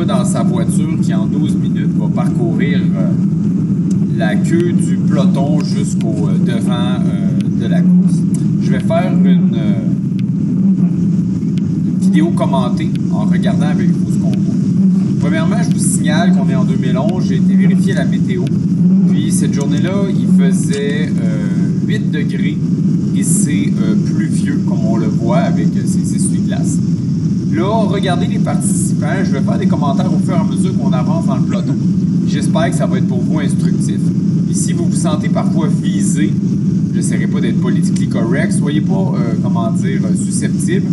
dans sa voiture qui, en 12 minutes, va parcourir la queue du peloton jusqu'au devant de la course. Je vais faire une vidéo commentée en regardant avec vous ce qu'on voit. Premièrement, je vous signale qu'on est en 2011. J'ai été vérifier la météo. Puis cette journée-là, il faisait 8 degrés et c'est pluvieux, comme on le voit avec ces essuie-glaces. Là, regardez les participants. Je vais faire des commentaires au fur et à mesure qu'on avance dans le peloton. J'espère que ça va être pour vous instructif. Et si vous vous sentez parfois visé, j'essaierai pas d'être politiquement correct, soyez pas, susceptible.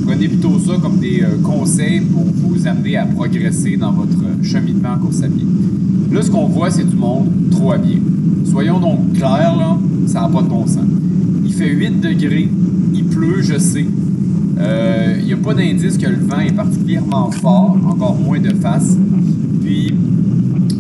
Prenez plutôt ça comme des conseils pour vous amener à progresser dans votre cheminement en course à pied. Là, ce qu'on voit, c'est du monde trop habillé. Soyons donc clairs, là, ça n'a pas de bon sens. Il fait 8 degrés, il pleut, je sais. Il n'y a pas d'indice que le vent est particulièrement fort, encore moins de face. Puis,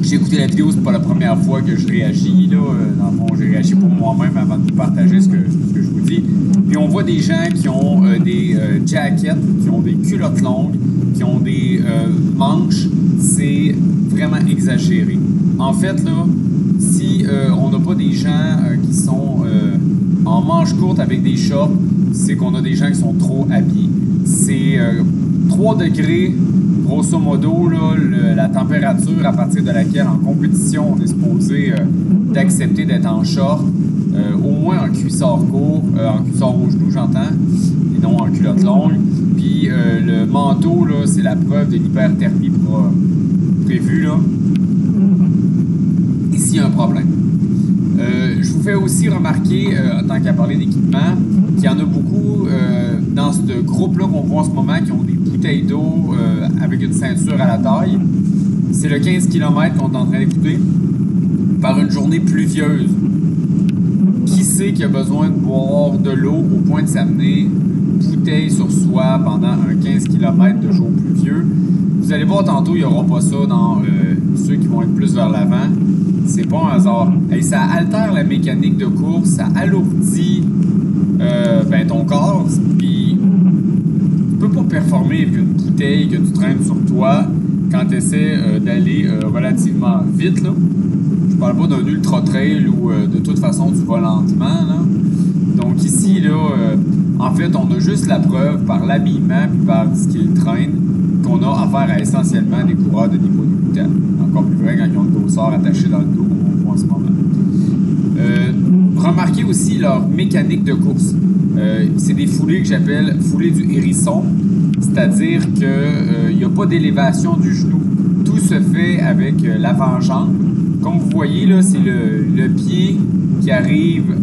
j'ai écouté la vidéo, c'est pas la première fois que je réagis. Là. Dans le fond, j'ai réagi pour moi-même avant de vous partager ce que je vous dis. Puis on voit des gens qui ont des jackets, qui ont des culottes longues, qui ont des manches. C'est vraiment exagéré. En fait, là, si on n'a pas des gens qui sont en manches courtes avec des shorts, c'est qu'on a des gens qui sont trop habillés. C'est 3 degrés, grosso modo, là, la température à partir de laquelle, en compétition, on est supposé d'accepter d'être en short, au moins en cuissard court, en cuissard aux genoux, j'entends, et non en culotte longue. Puis le manteau, là, c'est la preuve de l'hyperthermie prévue, là. Ici, il y a un problème. Je vous fais aussi remarquer, en tant qu'à parler d'équipement, qu'il y en a beaucoup dans ce groupe-là qu'on voit en ce moment qui ont des bouteilles d'eau avec une ceinture à la taille. C'est le 15 km qu'on est en train d'écouter par une journée pluvieuse. Qui sait qui a besoin de boire de l'eau au point de s'amener une bouteille sur soi pendant un 15 km de jour pluvieux? Vous allez voir tantôt, il n'y aura pas ça dans ceux qui vont être plus vers l'avant. C'est pas un hasard. Hey, ça altère la mécanique de course, ça alourdit ton corps, puis tu peux pas performer avec une bouteille que tu traînes sur toi quand tu essaies d'aller relativement vite, là. Je parle pas d'un ultra trail ou de toute façon tu vas lentement, là. Donc ici, là, en fait, on a juste la preuve par l'habillement puis par ce qu'ils traînent qu'on a affaire à essentiellement des coureurs de niveau débutant. Encore plus vrai quand ils ont le dossard attaché dans le dos, on voit en ce moment. Remarquez aussi leur mécanique de course. C'est des foulées que j'appelle foulées du hérisson, c'est-à-dire qu'il n'y a pas d'élévation du genou. Tout se fait avec l'avant-jambe. Comme vous voyez, là, c'est le pied qui arrive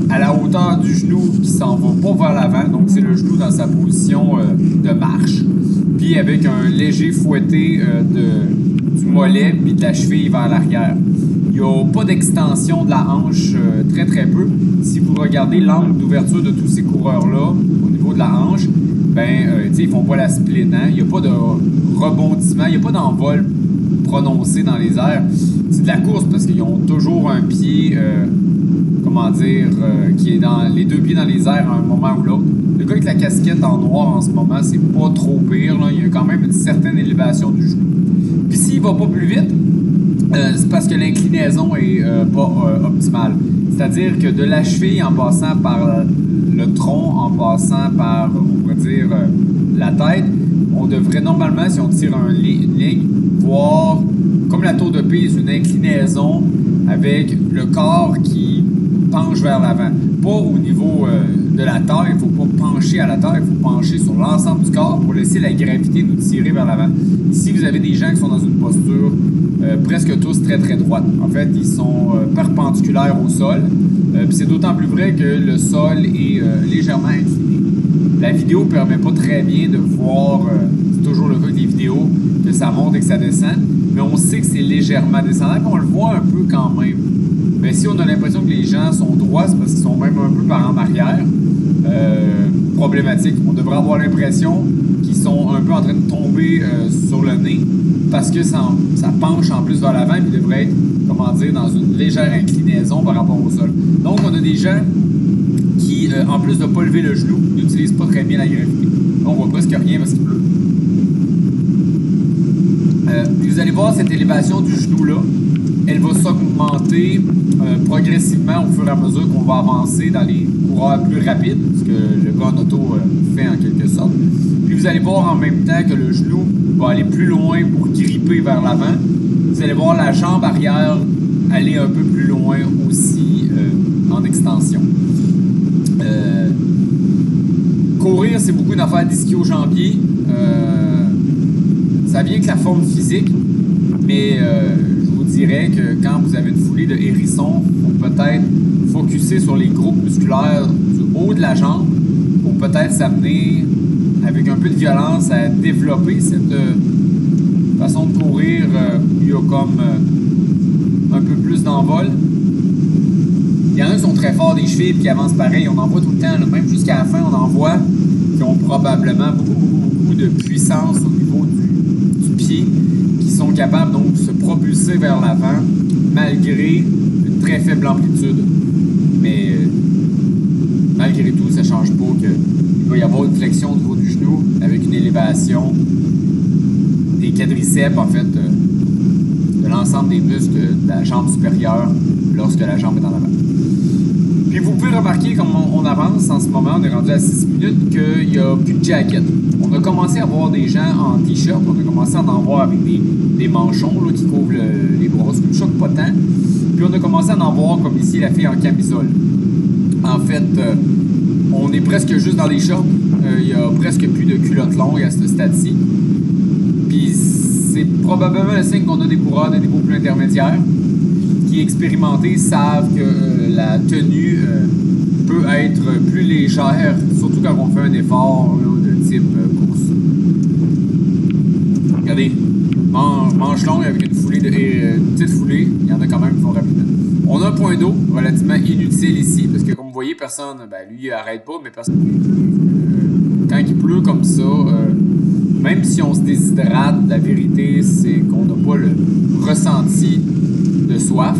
à la hauteur du genou qui s'en va pas vers l'avant, donc c'est le genou dans sa position de marche, puis avec un léger fouetté du mollet puis de la cheville vers l'arrière. Il n'y a pas d'extension de la hanche, très très peu. Si vous regardez l'angle d'ouverture de tous ces coureurs-là au niveau de la hanche, ils font pas la split, hein? Il n'y a pas de rebondissement, il n'y a pas d'envol prononcé dans les airs. C'est de la course parce qu'ils ont toujours un pied, qui est dans les deux pieds dans les airs à un moment ou l'autre. Le gars avec la casquette en noir en ce moment, c'est pas trop pire, là. Il y a quand même une certaine élévation du genou. Puis s'il va pas plus vite, c'est parce que l'inclinaison est pas optimale. C'est-à-dire que de la cheville en passant par le tronc, en passant par, on pourrait dire, la tête, on devrait normalement, si on tire une ligne, voir, comme la tour de Pise, une inclinaison avec le corps qui penche vers l'avant. Pas au niveau de la terre, il ne faut pas pencher à la terre, il faut pencher sur l'ensemble du corps pour laisser la gravité nous tirer vers l'avant. Ici, vous avez des gens qui sont dans une posture presque tous très très droite. En fait, ils sont perpendiculaires au sol. Puis c'est d'autant plus vrai que le sol est légèrement incliné. La vidéo ne permet pas très bien de voir, c'est toujours le cas des vidéos, que ça monte et que ça descend, mais on sait que c'est légèrement descendant, puis on le voit un peu quand même. Mais si on a l'impression que les gens sont droits, c'est parce qu'ils sont même un peu par en arrière. Problématique. On devrait avoir l'impression qu'ils sont un peu en train de tomber sur le nez parce que ça penche en plus vers l'avant et devrait être, dans une légère inclinaison par rapport au sol. Donc, on a des gens qui, en plus de ne pas lever le genou, n'utilisent pas très bien la gravité. On voit presque rien parce qu'il pleut. Puis vous allez voir cette élévation du genou-là, elle va s'augmenter progressivement au fur et à mesure qu'on va avancer dans les coureurs plus rapides, ce que le gars en auto fait en quelque sorte. Puis vous allez voir en même temps que le genou va aller plus loin pour gripper vers l'avant. Vous allez voir la jambe arrière aller un peu plus loin aussi en extension. Courir, c'est beaucoup une affaire d'ischio-jambier. Ça vient avec la forme physique, mais je vous dirais que quand vous avez une foulée de hérisson, il faut peut-être focusser sur les groupes musculaires du haut de la jambe pour peut-être s'amener avec un peu de violence à développer cette façon de courir où il y a comme un peu plus d'envol. Il y en a qui sont très forts des chevilles et qui avancent pareil. On en voit tout le temps, là, même jusqu'à la fin, on en voit qui ont probablement beaucoup de puissance au niveau du pied, qui sont capables donc de se propulser vers l'avant malgré une très faible amplitude. Mais malgré tout, ça ne change pas qu'il va y avoir une flexion au niveau du genou avec une élévation des quadriceps, en fait, de l'ensemble des muscles de la jambe supérieure lorsque la jambe est en avant. Puis vous pouvez remarquer, comme on avance en ce moment, on est rendu à 6 minutes, qu'il n'y a plus de jacket. On a commencé à voir des gens en t-shirt, on a commencé à en voir avec des manchons là, qui couvrent les bras, ce qui ne me choque pas tant. Puis on a commencé à en voir, comme ici, la fille en camisole. En fait, on est presque juste dans les shorts. Il n'y a presque plus de culottes longues à ce stade-ci. Puis c'est probablement le signe qu'on a des coureurs de niveau plus intermédiaire qui, expérimentés, savent que la tenue peut être plus légère, surtout quand on fait un effort là, de type course. Regardez, manche longue avec une foulée une petite foulée, il y en a quand même qui font rapidement. On a un point d'eau relativement inutile ici, parce que comme vous voyez, personne, lui il arrête pas, mais personne. Quand il pleut comme ça, même si on se déshydrate, la vérité c'est qu'on n'a pas le ressenti de soif.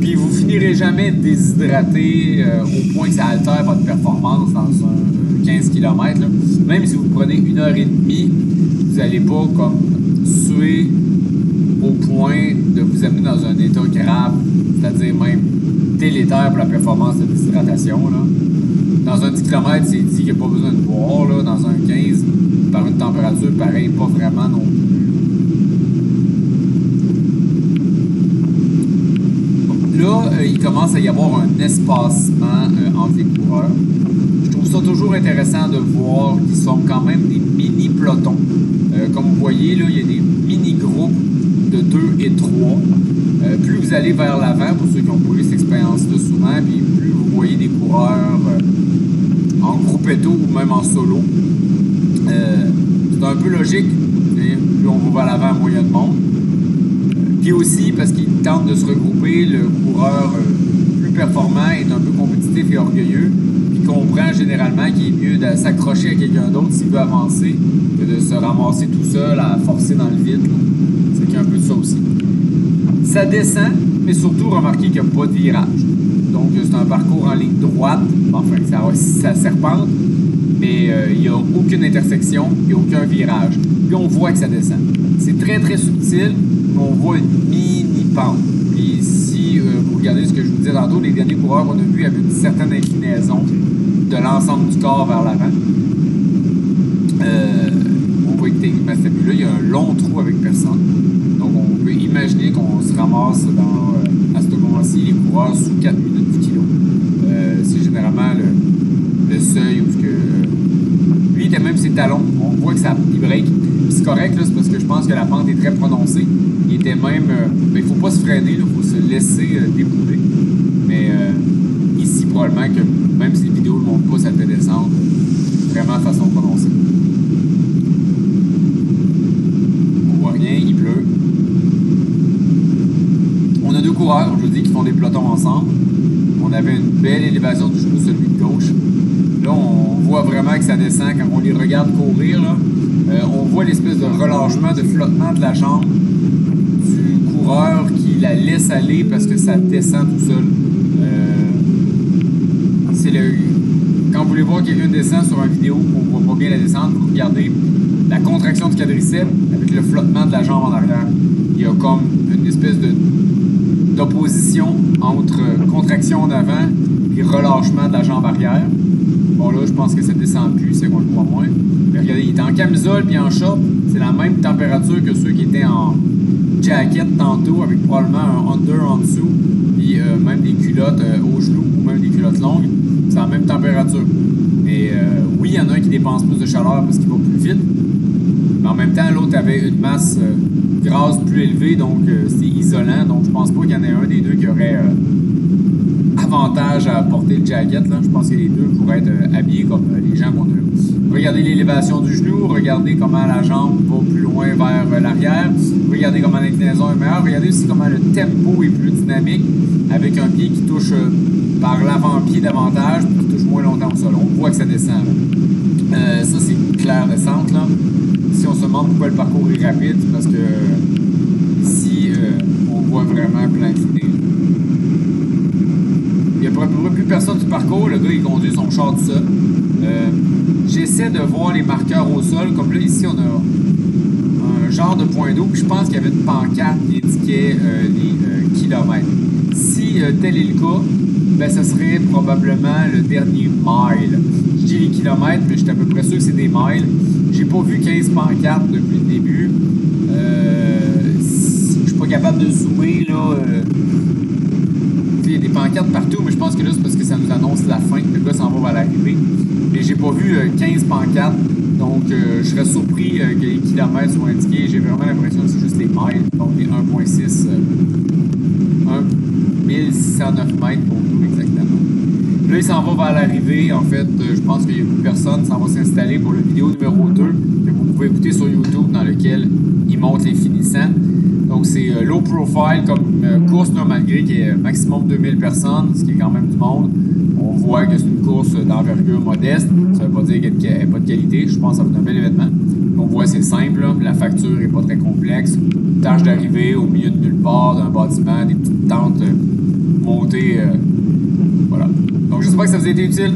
Puis vous finirez jamais déshydraté au point que ça altère votre performance dans un 15 km. Là. Même si vous prenez 1h30, vous n'allez pas comme suer au point de vous amener dans un état grave, c'est-à-dire même délétère pour la performance de déshydratation. Là. Dans un 10 km, c'est dit qu'il n'y a pas besoin de boire. Là. Dans un 15, par une température pareille, pas vraiment non plus. Là, il commence à y avoir un espacement entre les coureurs. Je trouve ça toujours intéressant de voir qu'ils sont quand même des mini-pelotons. Comme vous voyez, là, il y a des mini-groupes de 2 et 3. Plus vous allez vers l'avant, pour ceux qui ont pas eu cette expérience-là souvent, puis plus vous voyez des coureurs en groupetto ou même en solo. C'est un peu logique. Plus on va vers l'avant, moins il y a de monde. Puis aussi, parce qu'ils tentent de se regrouper, le coureur plus performant est un peu compétitif et orgueilleux, puis comprend généralement qu'il est mieux de s'accrocher à quelqu'un d'autre s'il veut avancer, que de se ramasser tout seul à forcer dans le vide. C'est qu'il y a un peu de ça aussi. Ça descend, mais surtout, remarquez qu'il n'y a pas de virage. Donc, c'est un parcours en ligne droite, enfin, ça serpente, mais il n'y a aucune intersection, il n'y a aucun virage. Puis on voit que ça descend. C'est très, très subtil, mais on voit une mini-pente. Puis si vous regardez ce que je vous disais tantôt, les derniers coureurs qu'on a vus avaient une certaine inclinaison de l'ensemble du corps vers l'avant. On voit que techniquement, cette vue-là, il y a un long trou avec personne. Donc on peut imaginer qu'on se ramasse à ce moment-ci les coureurs sous 4 minutes du kilo. C'est généralement le seuil où lui, il était même ses talons. On voit que il break. C'est correct, là, c'est parce que je pense que la pente est très prononcée. Il était même... il ne faut pas se freiner, il faut se laisser débouler. Mais ici, probablement que même si les vidéos ne montrent pas, ça fait descendre vraiment de façon prononcée. On voit rien, il pleut. On a deux coureurs, comme je vous dis, qui font des pelotons ensemble. On avait une belle élévation du genou, celui de gauche. Là, on voit vraiment que ça descend quand on les regarde courir. Là. On voit l'espèce de relâchement, de flottement de la jambe du coureur qui la laisse aller parce que ça descend tout seul. Quand vous voulez voir quelqu'un descendre sur une vidéo, on ne voit pas bien la descente, vous regardez, la contraction du quadriceps avec le flottement de la jambe en arrière. Il y a comme une espèce d'opposition entre contraction en avant et relâchement de la jambe arrière. Bon là, je pense que ça descend plus, c'est qu'on le voit moins. Mais regardez, il était en camisole puis en short. C'est la même température que ceux qui étaient en jacket tantôt, avec probablement un under en dessous, puis même des culottes aux genoux ou même des culottes longues. C'est la même température. Mais oui, il y en a un qui dépense plus de chaleur parce qu'il va plus vite. Mais en même temps, l'autre avait une masse grasse plus élevée, donc c'est isolant. Donc je pense pas qu'il y en ait un des deux qui aurait avantage à porter le jacket. Là. Je pense que les deux pourraient être habillés comme les gens qu'on a. Regardez l'élévation du genou, regardez comment la jambe va plus loin vers l'arrière, regardez comment l'inclinaison est meilleure, regardez aussi comment le tempo est plus dynamique avec un pied qui touche par l'avant-pied davantage puis qui touche moins longtemps au sol. On voit que ça descend. Ça, c'est une claire descente. Là. Si on se demande pourquoi le parcours est rapide, c'est parce que ici, on voit vraiment plein incliné. Il n'y a plus personne du parcours. Le gars, il conduit son char tout seul. J'essaie de voir les marqueurs au sol. Comme là, ici, on a un genre de point d'eau. Je pense qu'il y avait une pancarte qui indiquait les kilomètres. Si tel est le cas, ben, ça serait probablement le dernier mile. Je dis les kilomètres, mais je suis à peu près sûr que c'est des miles. J'ai pas vu 15 pancartes depuis le début. Je suis pas capable de zoomer, là. Il y a des pancartes partout, mais je pense que là, c'est parce que ça nous annonce la fin. Le gars s'en va vers l'arrivée. Mais j'ai pas vu 15 pancartes. Donc, je serais surpris que les kilomètres soient indiqués. J'ai vraiment l'impression que c'est juste les miles. Donc, les 1,6. 1609 mètres pour nous, exactement. Là, il s'en va vers l'arrivée. En fait, je pense qu'il y a plus personne. Ça va s'installer pour la vidéo numéro 2 que vous pouvez écouter sur YouTube dans lequel il montre les finissants. Donc, c'est low profile comme course, là, malgré qu'il y ait maximum 2000 personnes, ce qui est quand même du monde. On voit que c'est une course d'envergure modeste. Ça ne veut pas dire qu'elle n'a pas de qualité. Je pense que ça va être un bel événement. On voit c'est simple. Là. La facture n'est pas très complexe. Tâche d'arrivée au milieu de nulle part d'un bâtiment, des petites tentes montées. Voilà. Donc, j'espère que ça vous a été utile.